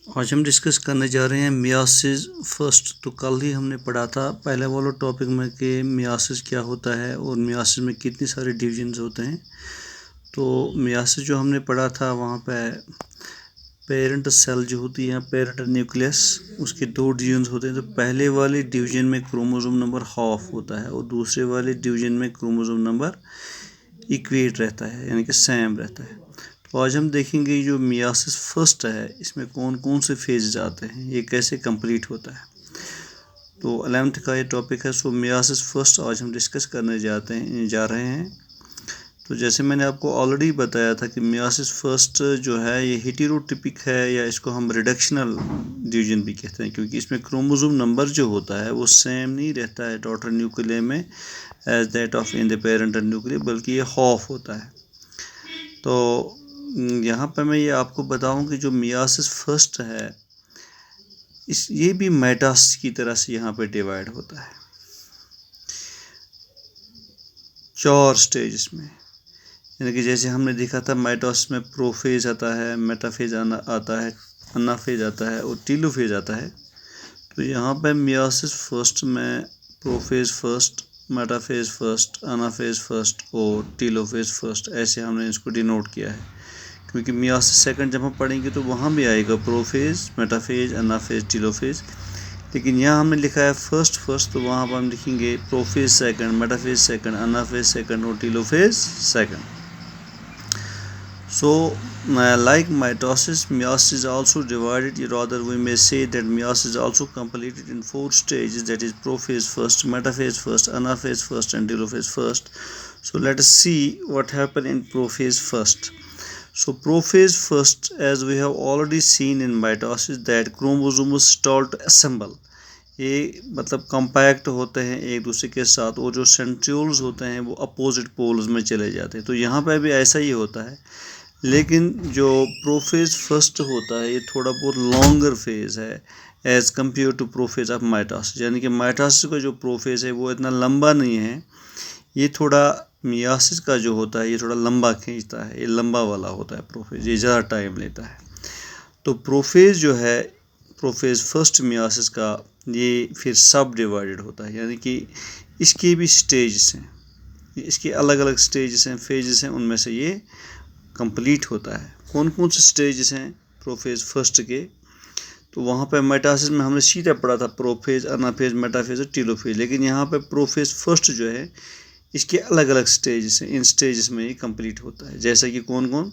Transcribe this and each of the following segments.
आज हम डिस्कस करने जा रहे हैं मियासिस फर्स्ट। तो कल ही हमने पढ़ा था पहले वाला टॉपिक में कि मियासिस क्या होता है और मियासिस में कितनी सारे डिवीजन्स होते हैं। तो मियासिस जो हमने पढ़ा था वहाँ पे पेरेंट सेल जो होती है, पेरेंट न्यूक्लियस, उसके दो डिवीजन्स होते हैं। तो पहले वाले डिवीजन में क्रोमोसोम नंबर हाफ होता है और दूसरे वाले डिवीजन में क्रोमोसोम नंबर इक्वेट रहता है, यानी कि सेम रहता है। तो आज हम देखेंगे जो मियासिस फर्स्ट है इसमें कौन कौन से फेजेज आते हैं, ये कैसे कंप्लीट होता है। तो 11th का ये टॉपिक है। सो मियासिस फर्स्ट आज हम डिस्कस करने जा रहे हैं। तो जैसे मैंने आपको ऑलरेडी बताया था कि मियासिस फर्स्ट जो है ये हेटेरोटिपिक है, या इसको हम रिडक्शनल डिवीजन भी कहते हैं, क्योंकि इसमें क्रोमोसोम नंबर जो होता है वो सेम नहीं रहता है डॉटर न्यूक्लियर में as that of in the parental nuclear, बल्कि ये हाफ होता है। तो यहाँ पर मैं ये आपको बताऊं कि जो मियासिस फर्स्ट है ये भी मेटासिस की तरह से यहाँ पे डिवाइड होता है 4 स्टेज में। यानी कि जैसे हमने देखा था माइटोसिस में प्रोफेज आता है, मेटाफेज आता है, अनाफेज आता है और टीलोफेज आता है। तो यहाँ पे मियासिस फर्स्ट में prophase first, metaphase first, anaphase first और टीलोफेज फर्स्ट, ऐसे हमने इसको डिनोट किया है। क्योंकि मियासिस सेकंड जब हम पढ़ेंगे तो वहाँ भी आएगा प्रोफेज, मेटाफेज, अनाफेज, टीलोफेज, लेकिन यहाँ हमने लिखा है फर्स्ट, तो वहाँ पर हम लिखेंगे prophase second, metaphase second, anaphase second और telophase second. So, like mitosis, meiosis is also divided. Rather, we may say that meiosis is also completed in 4 stages, that is prophase first, metaphase first, anaphase first, and telophase first. So, let us see what happened in prophase first. So, prophase first, as we have already seen in mitosis, that chromosomes start to assemble. ये मतलब compact होते हैं एक दूसरे के साथ, और जो सेंट्रियोल्स होते हैं वो अपोजिट पोल्स में चले जाते हैं। तो यहाँ पर भी ऐसा ही होता है, लेकिन जो प्रोफेज फर्स्ट होता है ये थोड़ा बहुत लॉन्गर फेज है as compare to prophase of mitosis. यानी कि माइटोसिस का जो प्रोफेज है वो इतना लंबा नहीं है, ये थोड़ा मियासिस का जो होता है ये थोड़ा लंबा खींचता है, ये लंबा वाला होता है प्रोफेज, ये ज़्यादा टाइम लेता है। तो प्रोफेज जो है, प्रोफेज फर्स्ट मियासिस का, ये फिर सब डिवाइडेड होता है। यानी कि इसके भी स्टेजेस हैं, इसके अलग अलग स्टेजेस हैं, फेजेस हैं, उनमें से ये कंप्लीट होता है। कौन कौन से स्टेजेस हैं प्रोफेज फर्स्ट के? तो वहाँ पे मेटासिस में हमने सीधा पढ़ा था प्रोफेज, अनाफेज, मेटाफेज और टीलोफेज, लेकिन यहाँ पे प्रोफेज फर्स्ट जो है इसके अलग अलग स्टेजेस हैं, इन स्टेजेस में ये कंप्लीट होता है। जैसे कि कौन कौन?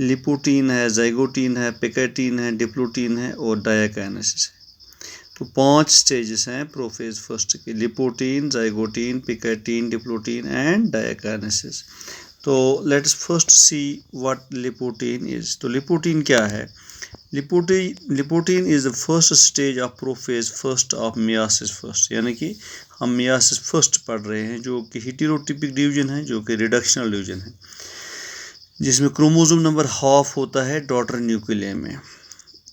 लिपोटीन है, जाइगोटीन है, पिकेटीन है, डिप्लोटीन है और डायाकाइनेसिस है। तो 5 स्टेजेस हैं प्रोफेज फर्स्ट के: leptotene, zygotene, pachytene, diplotene and diakinesis. तो let's first see what leptotene is. तो लिपोटीन क्या है? Leptotene is the first stage of prophase first of meiosis first. यानी कि हम मियासिस फर्स्ट पढ़ रहे हैं, जो कि हेटेरोटिपिक डिवीजन है, जो कि रिडक्शनल डिवीजन है, जिसमें क्रोमोसोम नंबर हाफ होता है डॉटर न्यूक्लियर में।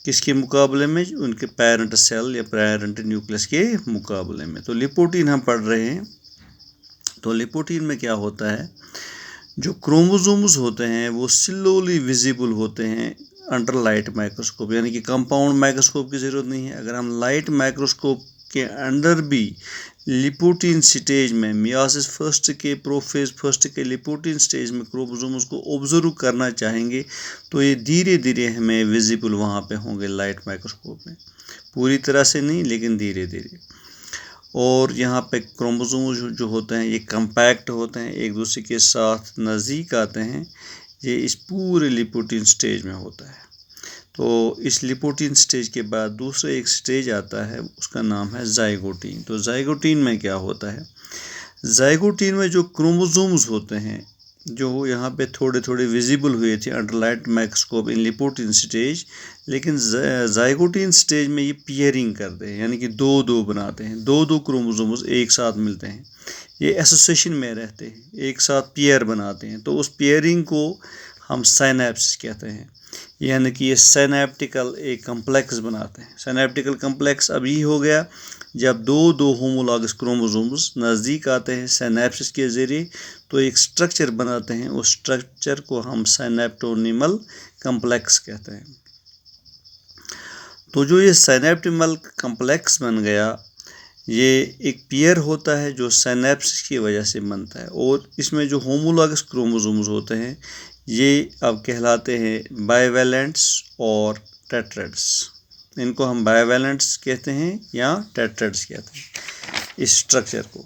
किसके मुकाबले में? उनके पेरेंट सेल या पेरेंट न्यूक्लियस के मुकाबले में। तो लिपोटीन हम पढ़ रहे हैं। तो लिपोटीन में क्या होता है? जो क्रोमोसोम्स होते हैं वो स्लोली विजिबल होते हैं अंडर लाइट माइक्रोस्कोप, यानी कि कंपाउंड माइक्रोस्कोप की ज़रूरत नहीं है। अगर हम लाइट माइक्रोस्कोप के अंडर भी लिपोटीन स्टेज में, मियासिस फर्स्ट के, प्रोफेज फर्स्ट के लिपोटीन स्टेज में क्रोमोसोम्स को ऑब्जर्व करना चाहेंगे तो ये धीरे धीरे हमें विजिबल वहाँ पे होंगे लाइट माइक्रोस्कोप में, पूरी तरह से नहीं लेकिन धीरे धीरे। और यहाँ पे क्रोमोसोम्स जो होते हैं ये कंपैक्ट होते हैं, एक दूसरे के साथ नज़दीक आते हैं। ये इस पूरे लिपोटीन स्टेज में होता है। तो इस लिपोटीन स्टेज के बाद दूसरा एक स्टेज आता है, उसका नाम है जाइगोटीन। तो जाइगोटीन में क्या होता है? जाइगोटीन में जो क्रोमोसोम्स होते हैं, जो यहाँ पे थोड़े थोड़े विजिबल हुए थे under light microscope in leptotene stage, लेकिन जाइगोटीन स्टेज में ये पियरिंग करते हैं, यानी कि दो दो बनाते हैं, दो दो क्रोमोसोम्स एक साथ मिलते हैं, ये एसोसिएशन में रहते हैं, एक साथ पेयर बनाते हैं। तो उस पेयरिंग को हम साइनेप्सिस कहते हैं, यानी कि ये सिनेप्टिकल एक कम्प्लेक्स बनाते हैं। सिनेप्टिकल कम्प्लेक्स अभी हो गया जब दो दो होमोलॉगस क्रोमोसोम्स नज़दीक आते हैं सिनेप्सिस के ज़रिए, तो एक स्ट्रक्चर बनाते हैं, उस स्ट्रक्चर को हम सिनेप्टोनिमल कम्प्लेक्स कहते हैं। तो जो ये सिनेप्टिमल कम्प्लेक्स बन गया, ये एक पेयर होता है जो सिनेप्स की वजह से बनता है, और इसमें जो होमोलॉगस क्रोमोसोम्स होते हैं ये अब कहलाते हैं बाइवेलेंट्स और टेट्राड्स। इनको हम बाइवेलेंट्स कहते हैं या टेट्राड्स कहते हैं इस स्ट्रक्चर को।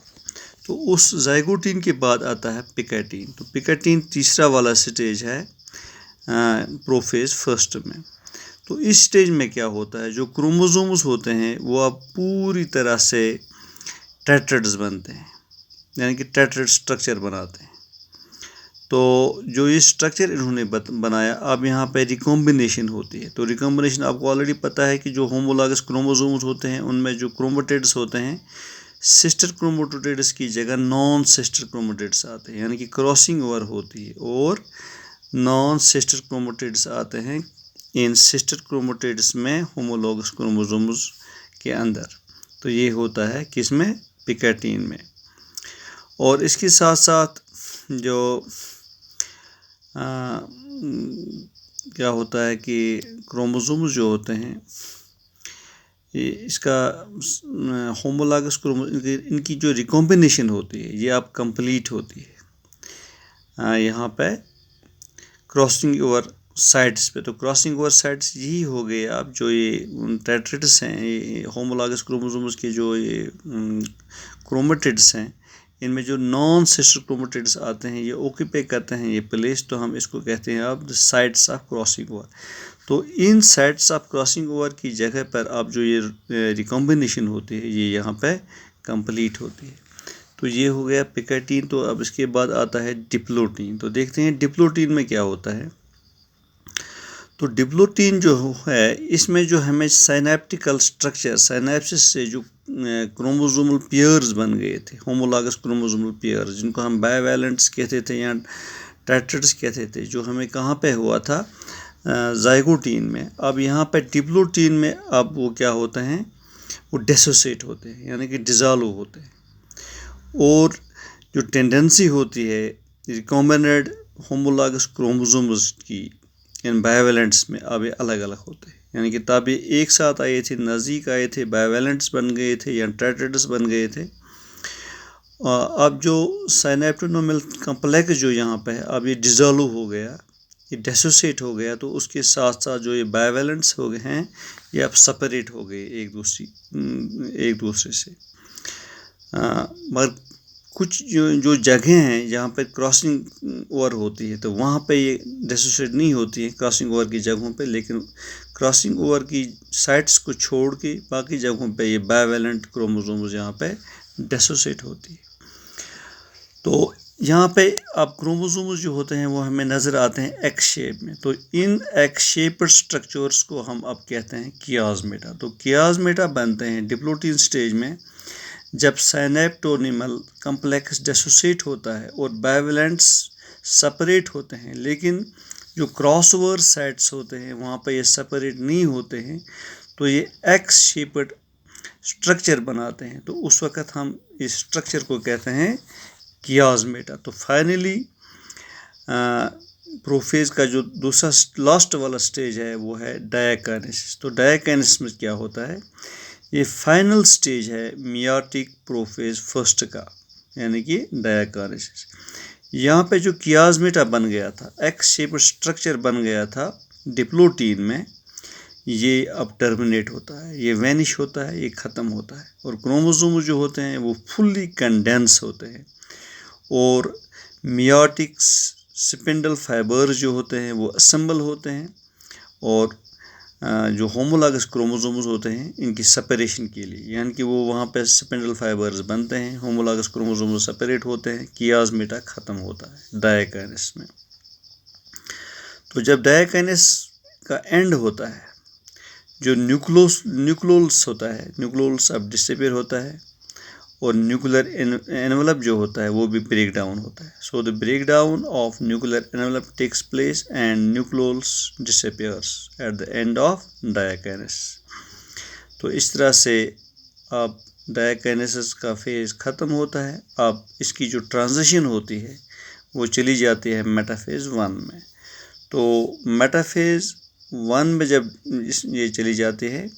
तो उस जाइगोटीन के बाद आता है पिकेटीन। तो पिकेटीन तीसरा वाला स्टेज है प्रोफेज फर्स्ट में। तो इस स्टेज में क्या होता है, जो क्रोमोसोम्स होते हैं वो अब पूरी तरह से टेट्राड्स बनते हैं, यानी कि टेट्राड स्ट्रक्चर बनाते हैं। तो जो ये स्ट्रक्चर इन्होंने बनाया, अब यहाँ पे रिकॉम्बिनेशन होती है। तो रिकॉम्बिनेशन आपको ऑलरेडी पता है कि जो होमोलॉगस क्रोमोसोम्स होते हैं उनमें जो क्रोमेटिड्स होते हैं, सिस्टर क्रोमेटिड्स की जगह नॉन सिस्टर क्रोमेटिड्स आते हैं, यानी कि क्रॉसिंग ओवर होती है और नॉन सिस्टर क्रोमेटिड्स आते हैं इन सिस्टर क्रोमेटिड्स में होमोलॉगस क्रोमोसोम्स के अंदर। तो ये होता है किसमें, पिकेटीन में। और इसके साथ साथ जो क्या होता है कि क्रोमोसोम्स जो होते हैं, ये इसका होमोलॉगस इनकी जो रिकॉम्बिनेशन होती है ये अब कंप्लीट होती है यहाँ पे क्रॉसिंग ओवर साइड्स पे। तो क्रॉसिंग ओवर साइड्स यही हो गए अब जो ये टेट्राड्स हैं, ये होमोलॉगस क्रोमोसोम्स के जो ये क्रोमेटिड्स हैं, इनमें जो नॉन सिस्टर क्रोमेटिड्स आते हैं ये ऑक्यूपाई करते हैं ये प्लेस। तो हम इसको कहते हैं अब साइड्स ऑफ क्रॉसिंग ओवर। तो इन साइड्स ऑफ क्रॉसिंग ओवर की जगह पर अब जो ये रिकॉम्बिनेशन होती है ये यहाँ पे कंप्लीट होती है। तो ये हो गया पिकेटीन। तो अब इसके बाद आता है डिप्लोटीन। तो देखते हैं डिप्लोटीन में क्या होता है। तो डिप्लोटीन जो है, इसमें जो हमें साइनेप्टिकल स्ट्रक्चर, साइनेप्सिस से जो क्रोमोसोमल पेयर्स बन गए थे, होमोलॉगस क्रोमोसोमल पेयर्स, जिनको हम बाइवेलेंट्स कहते थे या टेट्राड्स कहते थे, जो हमें कहाँ पे हुआ था, जाइगोटीन में। अब यहाँ पे डिप्लोटीन में अब वो क्या होते हैं, वो डिसोसिएट होते हैं, यानी कि डिज़ोल्व होते हैं। और जो टेंडेंसी होती है रिकॉम्बिनेंट होमोलॉगस क्रोमोसोम्स की इन बाइवेलेंट्स में, अब ये अलग अलग होते हैं, यानी कि तब ये एक साथ आए थे, नज़दीक आए थे, बाइवेलेंट्स बन गए थे या टेट्राड्स बन गए थे। अब जो सिनेप्टिमल कम्प्लेक्स जो यहाँ पे है, अब ये डिज़ोल्व हो गया, ये डिसोसिएट हो गया। तो उसके साथ साथ जो ये बाइवेलेंट्स हो गए हैं ये अब सेपरेट हो गए एक दूसरे से। मगर कुछ जो जगह हैं जहाँ पे क्रॉसिंग ओवर होती है, तो वहाँ पे ये डिसोसिएट नहीं होती है क्रॉसिंग ओवर की जगहों पे, लेकिन क्रॉसिंग ओवर की साइट्स को छोड़ के बाकी जगहों पे ये बाइवेलेंट क्रोमोसोम्स यहाँ पे डिसोसिएट होती है। तो यहाँ पे अब क्रोमोसोम्स जो होते हैं वो हमें नज़र आते हैं एक्स शेप में। तो इन एक्स शेप्ड स्ट्रक्चर्स को हम अब कहते हैं कियाज़मेटा। तो कियाज़मेटा बनते हैं डिप्लोटीन स्टेज में, जब सिनेप्टोनिमल कम्प्लेक्स डिसोसिएट होता है और बाइवेलेंट्स सेपरेट होते हैं, लेकिन जो क्रॉसओवर साइट्स होते हैं वहाँ पर ये सेपरेट नहीं होते हैं, तो ये एक्स शेप्ड स्ट्रक्चर बनाते हैं। तो उस वक़्त हम इस स्ट्रक्चर को कहते हैं कियाज़मेटा। तो फाइनली प्रोफेज का जो दूसरा लास्ट वाला स्टेज है वो है डायकाइनेसिस। तो डायकाइनेसिस में क्या होता है, ये फाइनल स्टेज है मियोटिक प्रोफेज फर्स्ट का, यानी कि डायकाइनेसिस। यहाँ पे जो कियाज़मेटा बन गया था, एक्स शेप स्ट्रक्चर बन गया था डिप्लोटीन में, ये अब टर्मिनेट होता है, ये वैनिश होता है, ये ख़त्म होता है। और क्रोमोसोम जो होते हैं वो फुल्ली कंडेंस होते हैं, और मियोटिक स्पिंडल फाइबर्स जो होते हैं वो असेंबल होते हैं, और जो होमोलॉगस क्रोमोसोम्स होते हैं इनकी सेपरेशन के लिए, यानी कि वो वहाँ पे स्पिंडल फाइबर्स बनते हैं, होमोलॉगस क्रोमोसोम्स सेपरेट होते हैं, कियाज़मेटा ख़त्म होता है डायकाइनेसिस में। तो जब डायकाइनेसिस का एंड होता है, जो न्यूक्लियोलस होता है, न्यूक्लियोलस अब डिसअपीयर होता है, और न्यूक्लियर एनवेलप जो होता है वो भी ब्रेक डाउन होता है। So the break down of nuclear envelope takes place and nucleolus disappears at the end of diakinesis. तो इस तरह से अब डायकाइनेसिस का फेज़ ख़त्म होता है। अब इसकी जो ट्रांजिशन होती है वो चली जाती है मेटाफेज़ 1 में। तो मेटाफेज़ 1 में जब ये चली जाती है,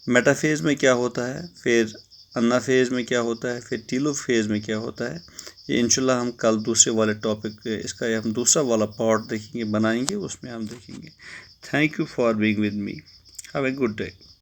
मेटाफेज में क्या होता है, फिर अनाफेज में क्या होता है, फिर टीलोफेज में क्या होता है, ये इंशाल्लाह हम कल दूसरे वाले टॉपिक इसका हम दूसरा वाला पार्ट देखेंगे, बनाएंगे, उसमें हम देखेंगे। Thank you for being with me. Have a good day.